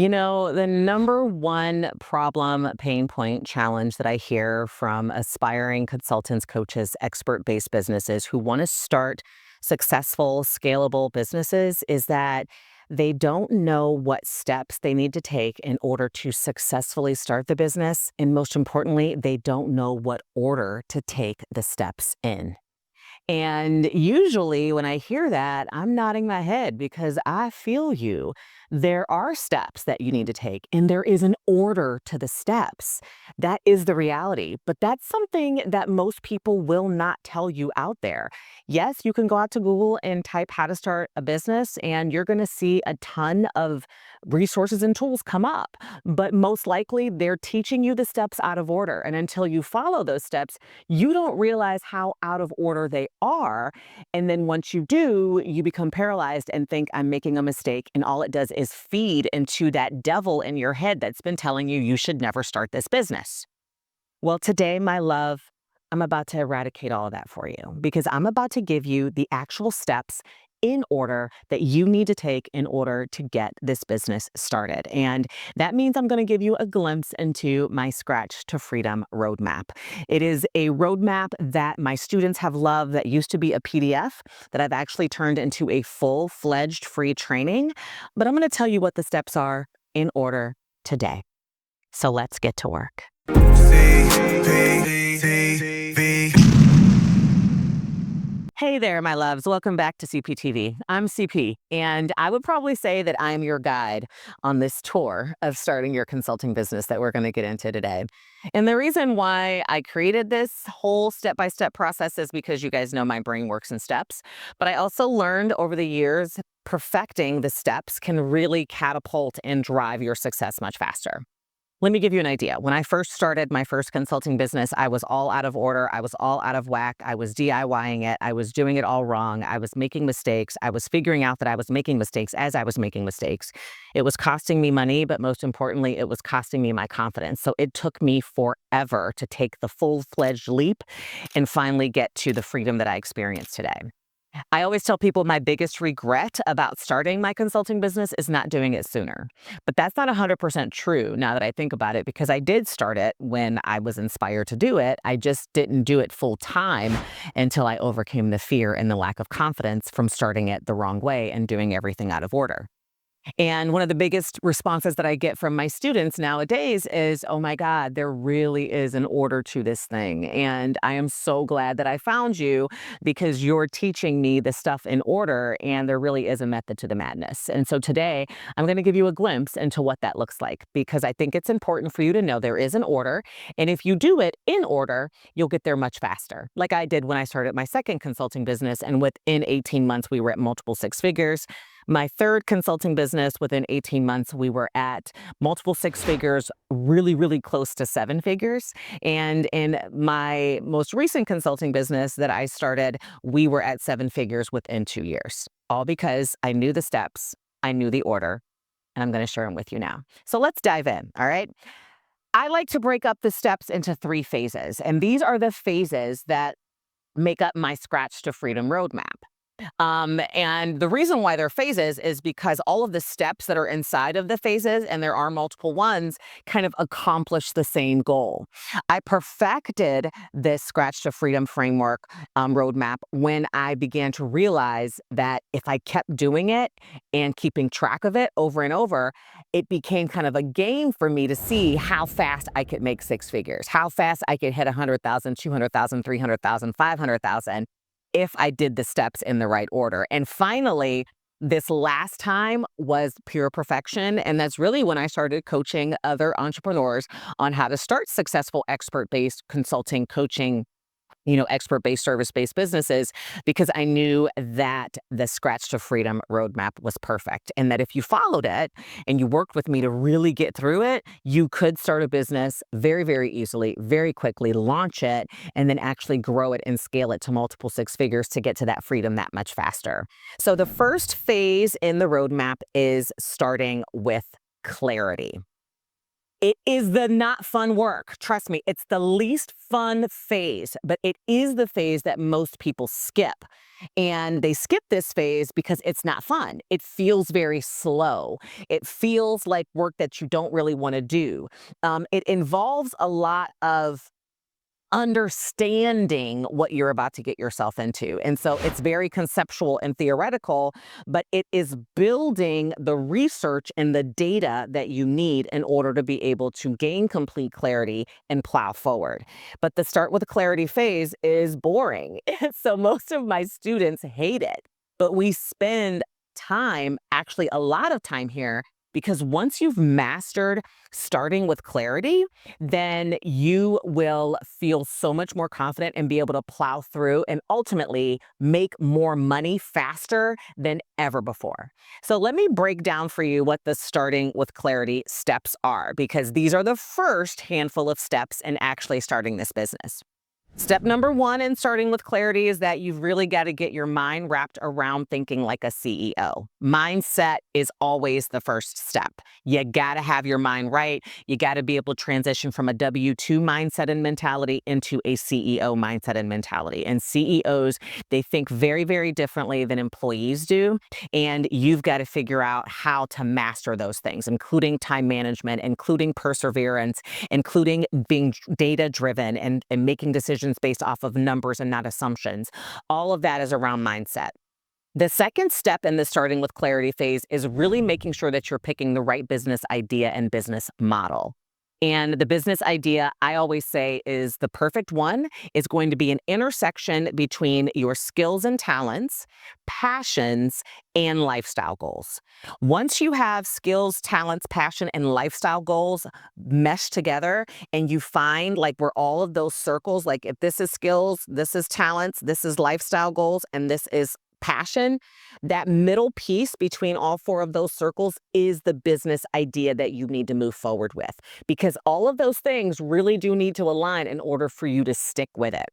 The number one problem, pain point, challenge that I hear from aspiring consultants, coaches, expert based businesses who want to start successful, scalable businesses is that they don't know what steps they need to take in order to successfully start the business. And most importantly, they don't know what order to take the steps in. And usually when I hear that, I'm nodding my head because I feel you. There are steps that you need to take, and there is an order to the steps. That is the reality. But that's something that most people will not tell you out there. Yes, you can go out to Google and type how to start a business, and you're going to see a ton of resources and tools come up. But most likely, they're teaching you the steps out of order. And until you follow those steps, you don't realize how out of order they are. And then once you do, you become paralyzed and think, I'm making a mistake. And all it does is feed into that devil in your head that's been telling you you should never start this business. Well, today, my love, I'm about to eradicate all of that for you because I'm about to give you the actual steps in order that you need to take in order to get this business started. And that means I'm going to give you a glimpse into my Scratch to Freedom roadmap. It is a roadmap that my students have loved that used to be a PDF that I've actually turned into a full-fledged free training. But I'm going to tell you what the steps are in order today. So let's get to work. Hey there, my loves. Welcome back to CPTV. I'm CP, and I would probably say that I'm your guide on this tour of starting your consulting business that we're going to get into today. And the reason why I created this whole step-by-step process is because you guys know my brain works in steps. But I also learned over the years, perfecting the steps can really catapult and drive your success much faster. Let me give you an idea. When I first started my first consulting business, I was all out of order. I was all out of whack. I was DIYing it. I was doing it all wrong. I was making mistakes. I was figuring out that I was making mistakes as I was making mistakes. It was costing me money, but most importantly, it was costing me my confidence. So it took me forever to take the full-fledged leap and finally get to the freedom that I experience today. I always tell people my biggest regret about starting my consulting business is not doing it sooner. But that's not 100% true now that I think about it, because I did start it when I was inspired to do it. I just didn't do it full time until I overcame the fear and the lack of confidence from starting it the wrong way and doing everything out of order. And one of the biggest responses that I get from my students nowadays is, oh my God, there really is an order to this thing. And I am so glad that I found you because you're teaching me the stuff in order, and there really is a method to the madness. And so today I'm going to give you a glimpse into what that looks like, because I think it's important for you to know there is an order. And if you do it in order, you'll get there much faster. Like I did when I started my second consulting business, and within 18 months, we were at multiple six figures. My third consulting business, within 18 months, we were at multiple six figures, really, really close to seven figures. And in my most recent consulting business that I started, we were at seven figures within 2 years, all because I knew the steps, I knew the order, and I'm going to share them with you now. So let's dive in, all right? I like to break up the steps into 3 phases, and these are the phases that make up my Scratch to Freedom roadmap. And the reason why they're phases is because all of the steps that are inside of the phases, and there are multiple ones, kind of accomplish the same goal. I perfected this Scratch to Freedom framework roadmap when I began to realize that if I kept doing it and keeping track of it over and over, it became kind of a game for me to see how fast I could make six figures, how fast I could hit 100,000, 200,000, 300,000, 500,000. If I did the steps in the right order. And finally, this last time was pure perfection. And that's really when I started coaching other entrepreneurs on how to start successful expert-based consulting, coaching, expert-based, service-based businesses, because I knew that the Scratch to Freedom roadmap was perfect. And that if you followed it and you worked with me to really get through it, you could start a business very, very easily, very quickly, launch it, and then actually grow it and scale it to multiple six figures to get to that freedom that much faster. So the first phase in the roadmap is starting with clarity. It is the not fun work. Trust me, it's the least fun phase, but it is the phase that most people skip. And they skip this phase because it's not fun. It feels very slow. It feels like work that you don't really want to do. It involves a lot of understanding what you're about to get yourself into. And so it's very conceptual and theoretical, but it is building the research and the data that you need in order to be able to gain complete clarity and plow forward. But the start with clarity phase is boring. So most of my students hate it, but we spend time, actually a lot of time here, because once you've mastered starting with clarity, then you will feel so much more confident and be able to plow through and ultimately make more money faster than ever before. So let me break down for you what the starting with clarity steps are, because these are the first handful of steps in actually starting this business. Step number one in starting with clarity is that you've really got to get your mind wrapped around thinking like a CEO. Mindset is always the first step. You got to have your mind right. You got to be able to transition from a W-2 mindset and mentality into a CEO mindset and mentality. And CEOs, they think very, very differently than employees do. And you've got to figure out how to master those things, including time management, including perseverance, including being data driven and making decisions based off of numbers and not assumptions. All of that is around mindset. The second step in the starting with clarity phase is really making sure that you're picking the right business idea and business model. And the business idea, I always say, is the perfect one, is going to be an intersection between your skills and talents, passions, and lifestyle goals. Once you have skills, talents, passion, and lifestyle goals meshed together, and you find like where all of those circles, like if this is skills, this is talents, this is lifestyle goals, and this is passion, that middle piece between all four of those circles is the business idea that you need to move forward with, because all of those things really do need to align in order for you to stick with it.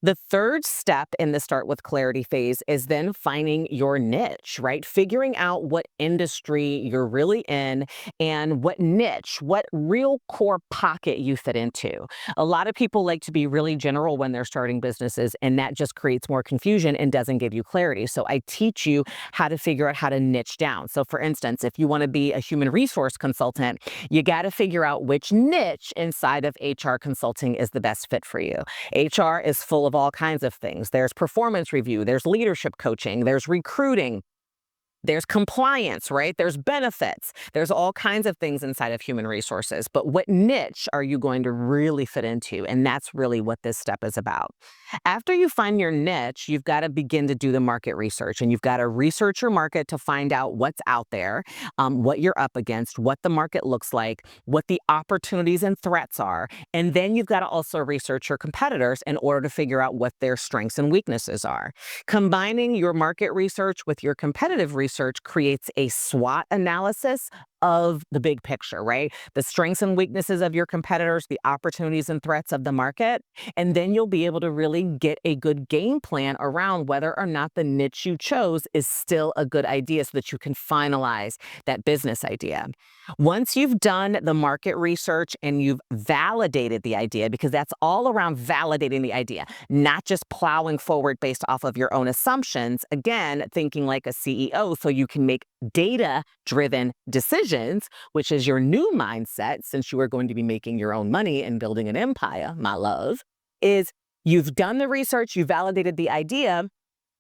The third step in the start with clarity phase is then finding your niche, right? Figuring out what industry you're really in and what niche, what real core pocket you fit into. A lot of people like to be really general when they're starting businesses, and that just creates more confusion and doesn't give you clarity. So I teach you how to figure out how to niche down. So for instance, if you want to be a human resource consultant, you got to figure out which niche inside of HR consulting is the best fit for you. HR is full of all kinds of things. There's performance review, there's leadership coaching, there's recruiting, there's compliance, right? There's benefits. There's all kinds of things inside of human resources. But what niche are you going to really fit into? And that's really what this step is about. After you find your niche, you've got to begin to do the market research, and you've got to research your market to find out what's out there, what you're up against, what the market looks like, what the opportunities and threats are. And then you've got to also research your competitors in order to figure out what their strengths and weaknesses are. Combining your market research with your competitive research creates a SWOT analysis of the big picture, right? The strengths and weaknesses of your competitors, the opportunities and threats of the market. And then you'll be able to really get a good game plan around whether or not the niche you chose is still a good idea so that you can finalize that business idea. Once you've done the market research and you've validated the idea, because that's all around validating the idea, not just plowing forward based off of your own assumptions, again, thinking like a CEO so you can make data-driven decisions, which is your new mindset since you are going to be making your own money and building an empire, my love, is you've done the research, you validated the idea.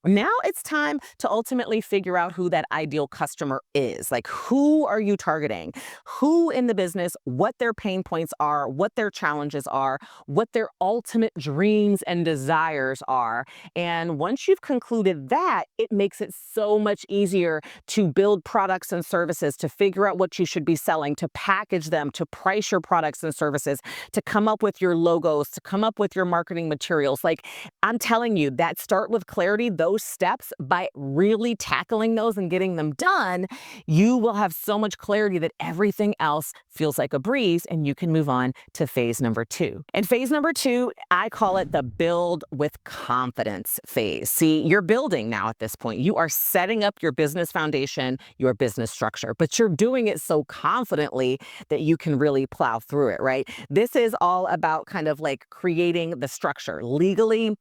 Now it's time to ultimately figure out who that ideal customer is. Like, who are you targeting? Who in the business, what their pain points are, what their challenges are, what their ultimate dreams and desires are. And once you've concluded that, it makes it so much easier to build products and services, to figure out what you should be selling, to package them, to price your products and services, to come up with your logos, to come up with your marketing materials. Like, I'm telling you, that start with clarity, those those steps, by really tackling those and getting them done, you will have so much clarity that everything else feels like a breeze and you can move on to phase number 2. And phase number 2, I call it the build with confidence phase. See, you're building now at this point. You are setting up your business foundation, your business structure, but you're doing it so confidently that you can really plow through it, right? This is all about kind of like creating the structure legally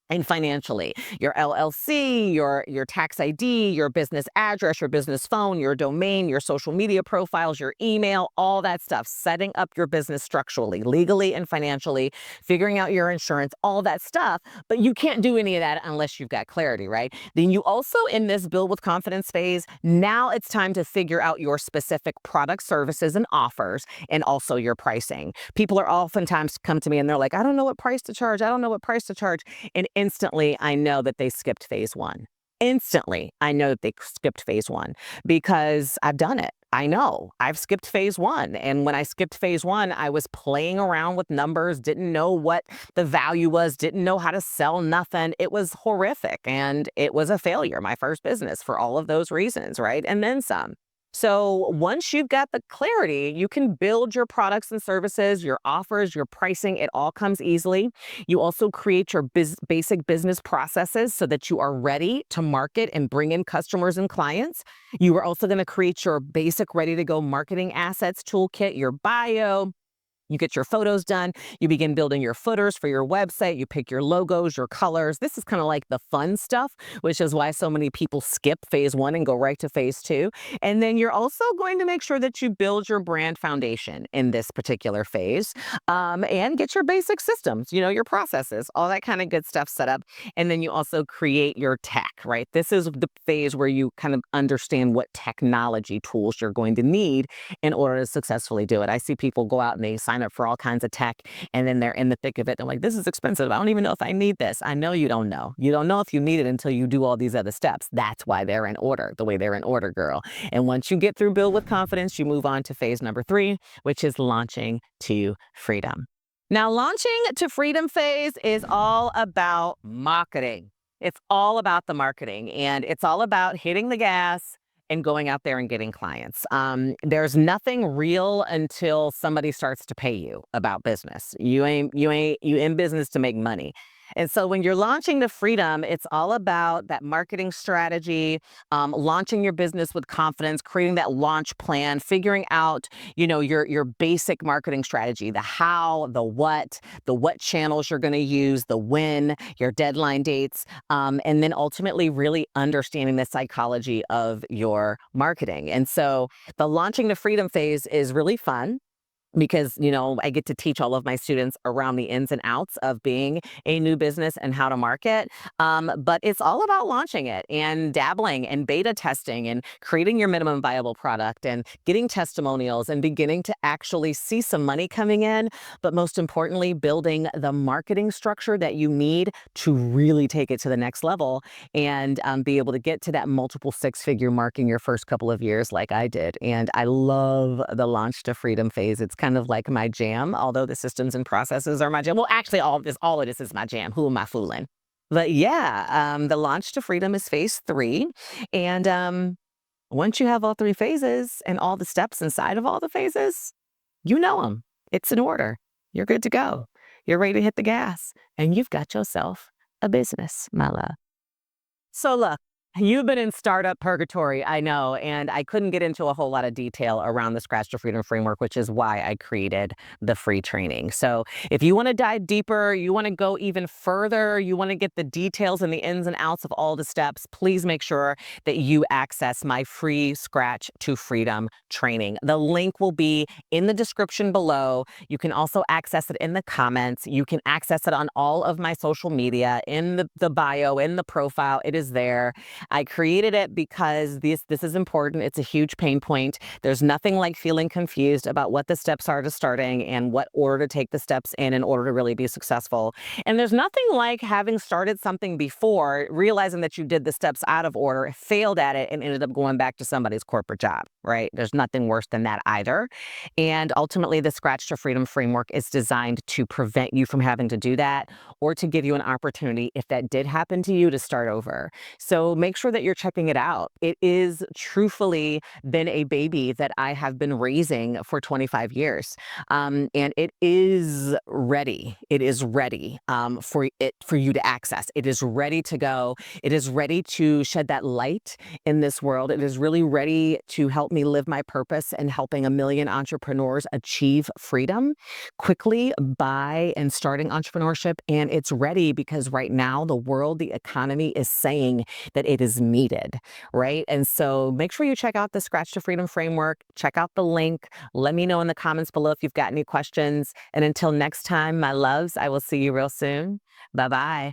and financially. Your LLC, your tax ID, your business address, your business phone, your domain, your social media profiles, your email, all that stuff. Setting up your business structurally, legally and financially, figuring out your insurance, all that stuff. But you can't do any of that unless you've got clarity, right? Then you also, in this build with confidence phase, now it's time to figure out your specific product, services, and offers, and also your pricing. People are oftentimes come to me and they're like, I don't know what price to charge. I don't know what price to charge. And instantly, I know that they skipped phase 1. Instantly, I know that they skipped phase 1 because I've done it. I know I've skipped phase 1. And when I skipped phase 1, I was playing around with numbers, didn't know what the value was, didn't know how to sell nothing. It was horrific and it was a failure, my first business, for all of those reasons, right? And then some. So once you've got the clarity, you can build your products and services, your offers, your pricing. It all comes easily. You also create your basic business processes so that you are ready to market and bring in customers and clients. You are also going to create your basic ready to go marketing assets toolkit, your bio. You get your photos done. You begin building your footers for your website. You pick your logos, your colors. This is kind of like the fun stuff, which is why so many people skip phase 1 and go right to phase 2. And then you're also going to make sure that you build your brand foundation in this particular phase, and get your basic systems, your processes, all that kind of good stuff set up. And then you also create your tech, right? This is the phase where you kind of understand what technology tools you're going to need in order to successfully do it. I see people go out and they sign up for all kinds of tech, and then they're in the thick of it. They're like, this is expensive. I don't even know if I need this. I know you don't know. You don't know if you need it until you do all these other steps. That's why they're in order, the way they're in order, girl. And once you get through build with confidence, you move on to phase number 3, which is launching to freedom. Now, launching to freedom phase is all about marketing. It's all about the marketing, and it's all about hitting the gas and going out there and getting clients. There's nothing real until somebody starts to pay you about business. You in business to make money. And so when you're launching to freedom, it's all about that marketing strategy, launching your business with confidence, creating that launch plan, figuring out, your basic marketing strategy, the how, the what channels you're going to use, the when, your deadline dates, and then ultimately really understanding the psychology of your marketing. And so the launching to freedom phase is really fun, because, I get to teach all of my students around the ins and outs of being a new business and how to market. But it's all about launching it and dabbling and beta testing and creating your minimum viable product and getting testimonials and beginning to actually see some money coming in. But most importantly, building the marketing structure that you need to really take it to the next level and be able to get to that multiple 6-figure mark in your first couple of years like I did. And I love the launch to freedom phase. It's kind of like my jam, although the systems and processes are my jam. Well, actually, all of this is my jam. Who am I fooling? But yeah, the launch to freedom is phase 3. And once you have all 3 phases and all the steps inside of all the phases, you know them. It's in order. You're good to go. You're ready to hit the gas, and you've got yourself a business, my love. So look, you've been in startup purgatory, I know, and I couldn't get into a whole lot of detail around the Scratch to Freedom framework, which is why I created the free training. So if you want to dive deeper, you want to go even further, you want to get the details and the ins and outs of all the steps, please make sure that you access my free Scratch to Freedom training. The link will be in the description below. You can also access it in the comments. You can access it on all of my social media, in the bio, in the profile. It is there. I created it because this is important. It's a huge pain point. There's nothing like feeling confused about what the steps are to starting and what order to take the steps in order to really be successful. And there's nothing like having started something before, realizing that you did the steps out of order, failed at it, and ended up going back to somebody's corporate job, right? There's nothing worse than that either. And ultimately, the Scratch to Freedom framework is designed to prevent you from having to do that or to give you an opportunity, if that did happen to you, to start over. So make sure that you're checking it out. It is truthfully been a baby that I have been raising for 25 years. And it is ready. It is ready for you to access. It is ready to go. It is ready to shed that light in this world. It is really ready to help me live my purpose and helping a million entrepreneurs achieve freedom quickly by and starting entrepreneurship. And it's ready because right now the world, the economy is saying that it is needed, right? And so make sure you check out the Scratch to Freedom framework. Check out the link. Let me know in the comments below if you've got any questions. And until next time, my loves, I will see you real soon. Bye-bye.